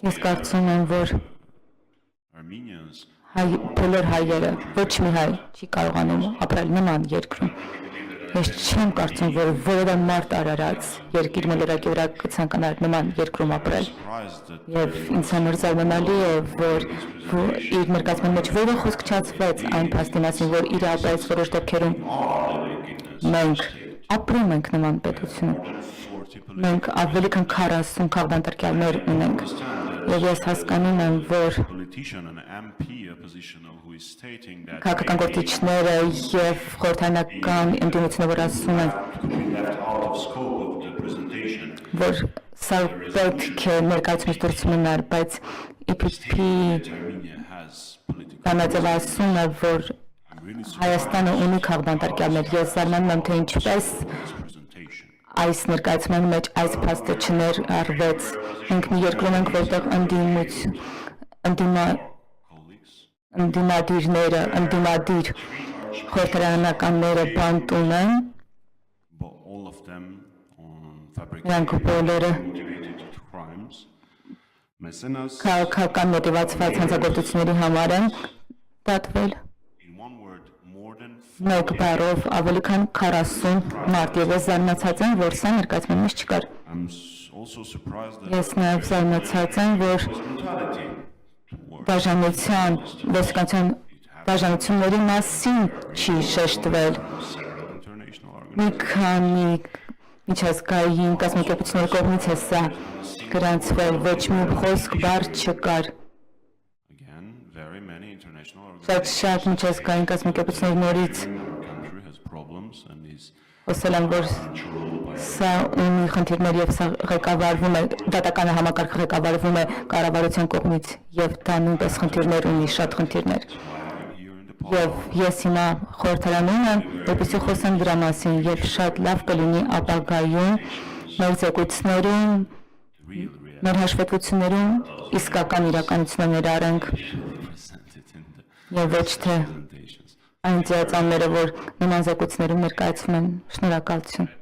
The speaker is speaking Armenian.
Ես կարծում եմ, որ բոլոր հայերը, ոչ մի հայ չի կարողանում ապրել նման երկրում։ Ես չեմ կարծում, որ որևէ մարդ արարած երկիր մոլորակի վրա կցանկանար նման երկրում ապրել։ Եվ ինձ համար զարմանալի է, որ իր ներկայացման մեջ որևէ խոսք չասվեց այն փաստի մասին, որ իրապես որոշ դեպքերում մենք ապրում ենք նման պետությունում։ Մենք ավելի քան 40 քաղբանտարկյալներ ունենք։ Եվ ես հասկանում եմ, որ քաղաքական գործիչները եւ խորհրդարանական ընդդիմությունը որ ասում են, որ սա պետք է ներկայացումից դուրս մնար, բայց EPP բանաձև ասում է, որ Հայաստանը ունի քաղբանտարկյալներ։ Ես զարմանում եմ, թե ինչպես այս ներկայացման մեջ այս փաստը չներառվեց։ Մենք մի երկրում ենք, որտեղ ընդդիմադիր խորհրդարանականները բանտում են, նրանք բոլորը քաղաքական մոտիվացված հանցագործությունների համար են պատվել։ Մեկ բառով ավելի քան 40 մարդ եւ ես զարմացած եմ, որ սա ներկայացման մեջ չկար։ Ես նաեւ զարմացած եմ, որ դաշնությունների մասին չի շեշտվել։ Մի քանի միջազգային կազմակերպությունների կողմից է սա գրանցվել, ոչ մի խոսք բառ չկար։ Շատ միջազգային կազմակերպությունների նորից խոսել են, որ սա ունի խնդիրներ եւ սա ղեկավարվում է, դատականը համակարգը ղեկավարվում է կառավարության կողմից եւ դա նույնպես խնդիրներ ունի, շատ խնդիրներ։ Եվ ես հիմա խորհրդարանում եմ, որպեսզի խոսեմ դրա մասին եւ շատ լավ կլինի ապագայում մեր զեկույցներում, մեր հաշվետվություններում իսկական իրականությունը ներառենք եւ ոչ թե այն ծիածանները, որ նման զեկույցներում ներկայացվում են։ Շնորհակալություն։